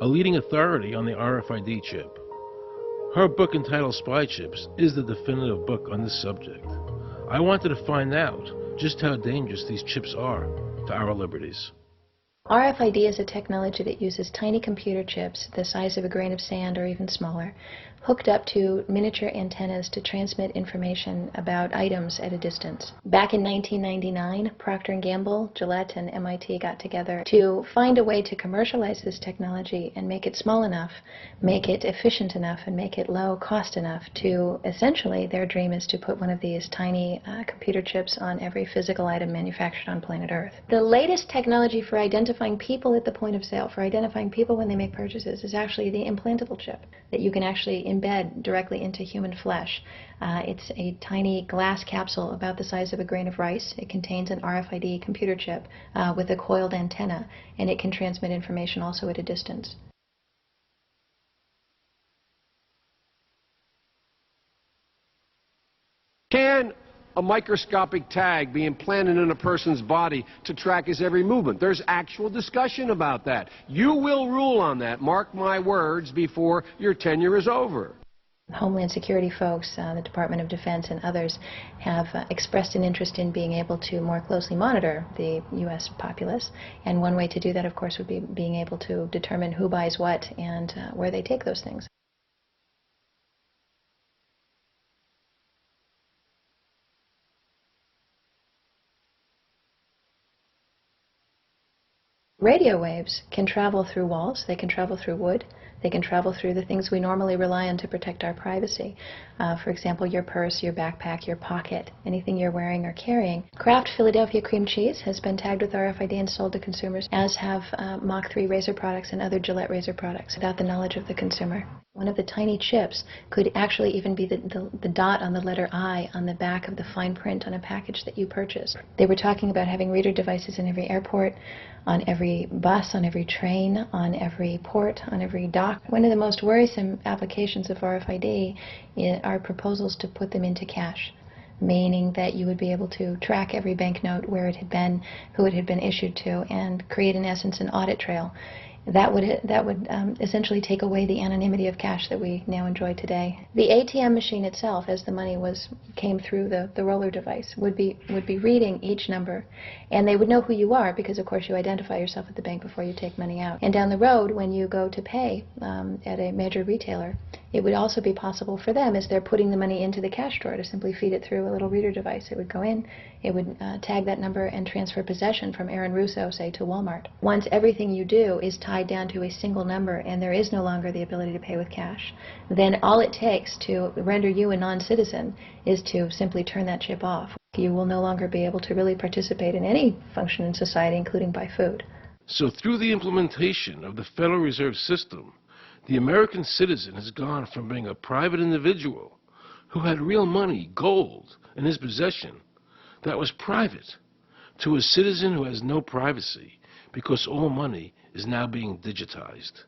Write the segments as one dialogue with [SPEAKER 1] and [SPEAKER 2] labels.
[SPEAKER 1] a leading authority on the RFID chip. Her book entitled Spy Chips is the definitive book on this subject. I wanted to find out just how dangerous these chips are to our liberties.
[SPEAKER 2] RFID is a technology that uses tiny computer chips the size of a grain of sand or even smaller, hooked up to miniature antennas to transmit information about items at a distance. Back in 1999, Procter & Gamble, Gillette, and MIT got together to find a way to commercialize this technology and make it small enough, make it efficient enough, and make it low cost enough to, essentially, their dream is to put one of these tiny computer chips on every physical item manufactured on planet Earth. The latest technology for identifying people at the point of sale, for identifying people when they make purchases, is actually the implantable chip that you can actually embed directly into human flesh. It's a tiny glass capsule about the size of a grain of rice. It contains an RFID computer chip with a coiled antenna, and it can transmit information also at a distance.
[SPEAKER 3] Can a microscopic tag be implanted in a person's body to track his every movement? There's actual discussion about that. You will rule on that, mark my words, before your tenure is over.
[SPEAKER 2] Homeland Security folks, the Department of Defense and others have expressed an interest in being able to more closely monitor the U.S. populace, and one way to do that, of course, would be being able to determine who buys what and where they take those things. Radio waves can travel through walls, they can travel through wood, they can travel through the things we normally rely on to protect our privacy. For example, your purse, your backpack, your pocket, anything you're wearing or carrying. Kraft Philadelphia cream cheese has been tagged with RFID and sold to consumers, as have Mach 3 razor products and other Gillette razor products, without the knowledge of the consumer. One of the tiny chips could actually even be the dot on the letter I on the back of the fine print on a package that you purchased. They were talking about having reader devices in every airport, on every bus, on every train, on every port, on every dock. One of the most worrisome applications of RFID are proposals to put them into cash, meaning that you would be able to track every banknote, where it had been, who it had been issued to, and create, in essence, an audit trail. That would essentially take away the anonymity of cash that we now enjoy today. The ATM machine itself, as the money came through the roller device, would be reading each number, and they would know who you are because, of course, you identify yourself at the bank before you take money out. And down the road, when you go to pay at a major retailer, it would also be possible for them, as they're putting the money into the cash drawer, to simply feed it through a little reader device. It would go in, it would tag that number and transfer possession from Aaron Russo, say, to Walmart. Once everything you do is tied down to a single number and there is no longer the ability to pay with cash, then all it takes to render you a non-citizen is to simply turn that chip off. You will no longer be able to really participate in any function in society, including buy food.
[SPEAKER 1] So through the implementation of the Federal Reserve System, the American citizen has gone from being a private individual who had real money, gold, in his possession that was private, to a citizen who has no privacy because all money is now being digitized.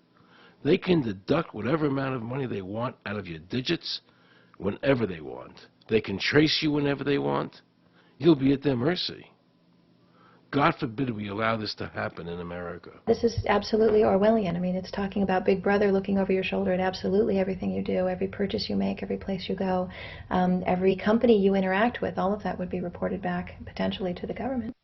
[SPEAKER 1] They can deduct whatever amount of money they want out of your digits whenever they want. They can trace you whenever they want. You'll be at their mercy. God forbid we allow this to happen in America.
[SPEAKER 2] This is absolutely Orwellian. I mean, it's talking about Big Brother looking over your shoulder at absolutely everything you do, every purchase you make, every place you go, every company you interact with. All of that would be reported back potentially to the government.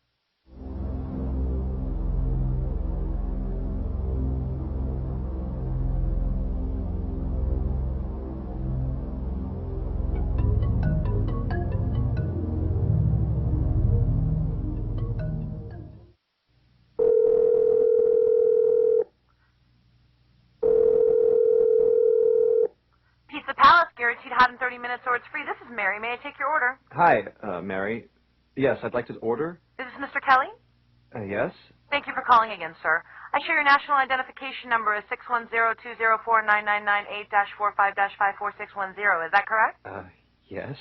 [SPEAKER 4] Guaranteed hot in 30 minutes or it's free. This is Mary. May I take your order?
[SPEAKER 5] Hi, Mary. Yes, I'd like to order.
[SPEAKER 4] Is this Mr. Kelly?
[SPEAKER 5] Yes.
[SPEAKER 4] Thank you for calling again, sir. I show your national identification number as 610-204-999-8-45-54610. Is that correct?
[SPEAKER 5] Yes.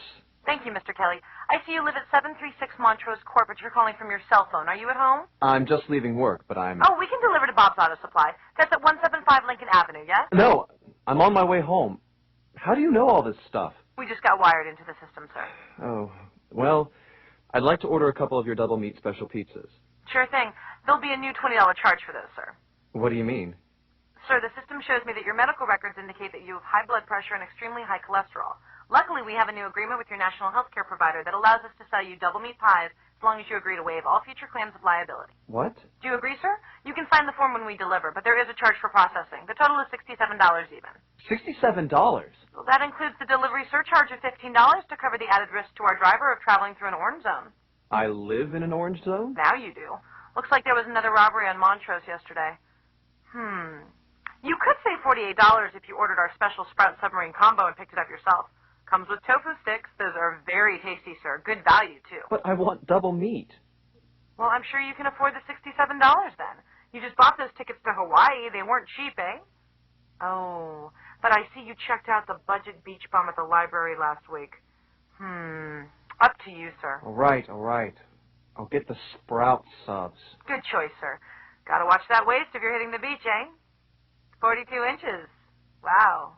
[SPEAKER 4] Thank you, Mr. Kelly. I see you live at 736 Montrose Court, but you're calling from your cell phone. Are you at home?
[SPEAKER 5] I'm just leaving work, but I'm...
[SPEAKER 4] Oh, we can deliver to Bob's Auto Supply. That's at 175 Lincoln Avenue, yes?
[SPEAKER 5] No, I'm on my way home. How do you know all this stuff?
[SPEAKER 4] We just got wired into the system, sir.
[SPEAKER 5] Oh, well, I'd like to order a couple of your double meat special pizzas.
[SPEAKER 4] Sure thing. There'll be a new $20 charge for those, sir.
[SPEAKER 5] What do you mean?
[SPEAKER 4] Sir, the system shows me that your medical records indicate that you have high blood pressure and extremely high cholesterol. Luckily, we have a new agreement with your national health care provider that allows us to sell you double meat pies as long as you agree to waive all future claims of liability.
[SPEAKER 5] What?
[SPEAKER 4] Do you agree, sir? You can sign the form when we deliver, but there is a charge for processing. The total is $67 even.
[SPEAKER 5] $67?
[SPEAKER 4] Well, that includes the delivery surcharge of $15 to cover the added risk to our driver of traveling through an orange zone.
[SPEAKER 5] I live in an orange zone?
[SPEAKER 4] Now you do. Looks like there was another robbery on Montrose yesterday. You could save $48 if you ordered our special Sprout Submarine Combo and picked it up yourself. Comes with tofu sticks. Those are very tasty, sir. Good value, too.
[SPEAKER 5] But I want double meat.
[SPEAKER 4] Well, I'm sure you can afford the $67 then. You just bought those tickets to Hawaii. They weren't cheap, eh? Oh, but I see you checked out the budget beach bum at the library last week. Up to you, sir.
[SPEAKER 5] All right, all right. I'll get the Sprout subs.
[SPEAKER 4] Good choice, sir. Gotta watch that waist if you're hitting the beach, eh? 42 inches. Wow.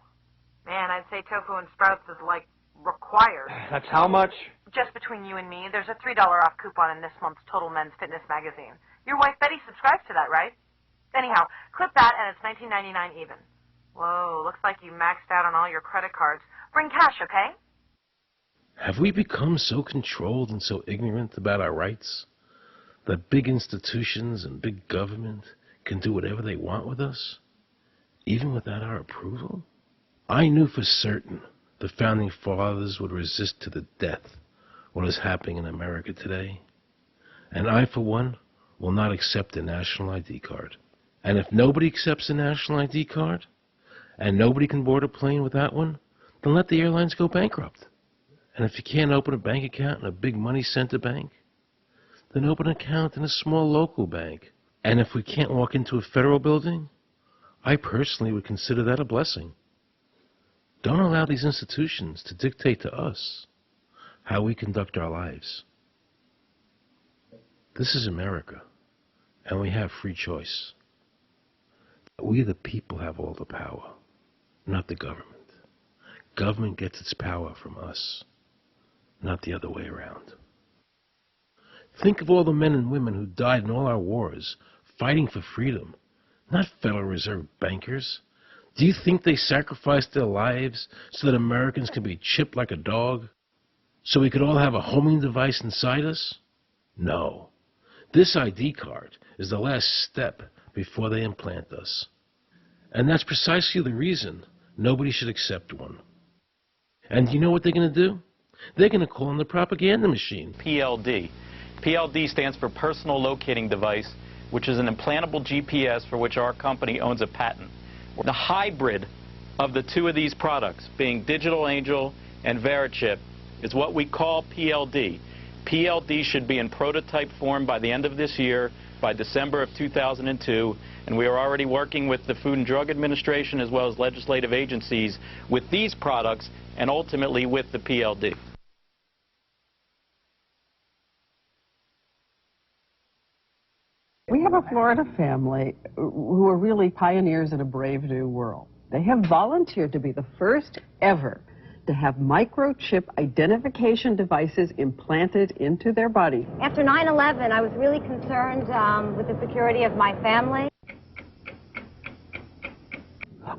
[SPEAKER 4] Man, I'd say tofu and sprouts is like required.
[SPEAKER 5] That's how much?
[SPEAKER 4] Just between you and me, there's a $3 off coupon in this month's Total Men's Fitness magazine. Your wife Betty subscribes to that, right? Anyhow, clip that and it's $19.99 even. Whoa, looks like you maxed out on all your credit cards. Bring cash, okay?
[SPEAKER 1] Have we become so controlled and so ignorant about our rights that big institutions and big government can do whatever they want with us, even without our approval? I knew for certain the Founding Fathers would resist to the death what is happening in America today. And I, for one, will not accept a national ID card. And if nobody accepts a national ID card, and nobody can board a plane without one, then let the airlines go bankrupt. And if you can't open a bank account in a big money center bank, then open an account in a small local bank. And if we can't walk into a federal building, I personally would consider that a blessing. Don't allow these institutions to dictate to us how we conduct our lives. This is America, and we have free choice. We the people have all the power, not the government. Government gets its power from us, not the other way around. Think of all the men and women who died in all our wars, fighting for freedom, not Federal Reserve bankers. Do you think they sacrificed their lives so that Americans can be chipped like a dog? So we could all have a homing device inside us? No. This ID card is the last step before they implant us. And that's precisely the reason nobody should accept one. And you know what they're going to do? They're going to call in the propaganda machine.
[SPEAKER 6] PLD. PLD stands for Personal Locating Device, which is an implantable GPS for which our company owns a patent. The hybrid of the two of these products, being Digital Angel and Verichip, is what we call PLD. PLD should be in prototype form by the end of this year, by December of 2002, and we are already working with the Food and Drug Administration as well as legislative agencies with these products and ultimately with the PLD.
[SPEAKER 7] We have a Florida family who are really pioneers in a brave new world. They have volunteered to be the first ever to have microchip identification devices implanted into their body.
[SPEAKER 8] After 9/11, I was really concerned with the security of my family.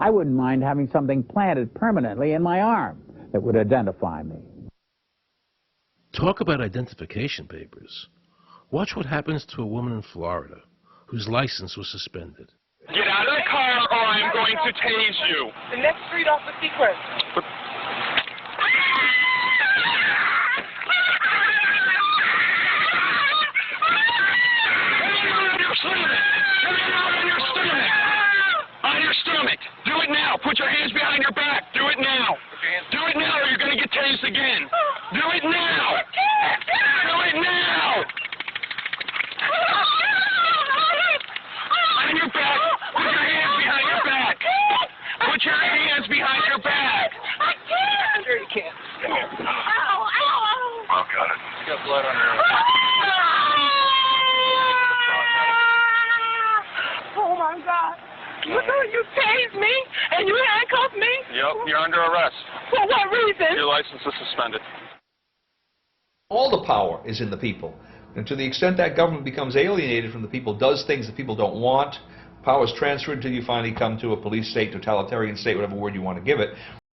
[SPEAKER 9] I wouldn't mind having something planted permanently in my arm that would identify me.
[SPEAKER 1] Talk about identification papers. Watch what happens to a woman in Florida whose license was suspended.
[SPEAKER 10] Get out of the car or I'm going to tase you.
[SPEAKER 11] The next street off the sequence.
[SPEAKER 10] On your stomach. Do it now. Put your hands behind your back. Do it now. Do it now or you're going to get tased again. Do it now. Do it now. On your back. Put your hands behind your back. Put your hands behind your back.
[SPEAKER 11] I can't. Sure you can. Come here. Ow, ow, ow.
[SPEAKER 10] Oh, got it. You got blood on her.
[SPEAKER 11] Oh, my God. You tased me and you handcuffed me?
[SPEAKER 10] Yep, you're under arrest.
[SPEAKER 11] For what reason?
[SPEAKER 10] Your license is suspended.
[SPEAKER 12] All the power is in the people. And to the extent that government becomes alienated from the people, does things that people don't want, Power is transferred until you finally come to a police state, totalitarian state, whatever word you want to give it.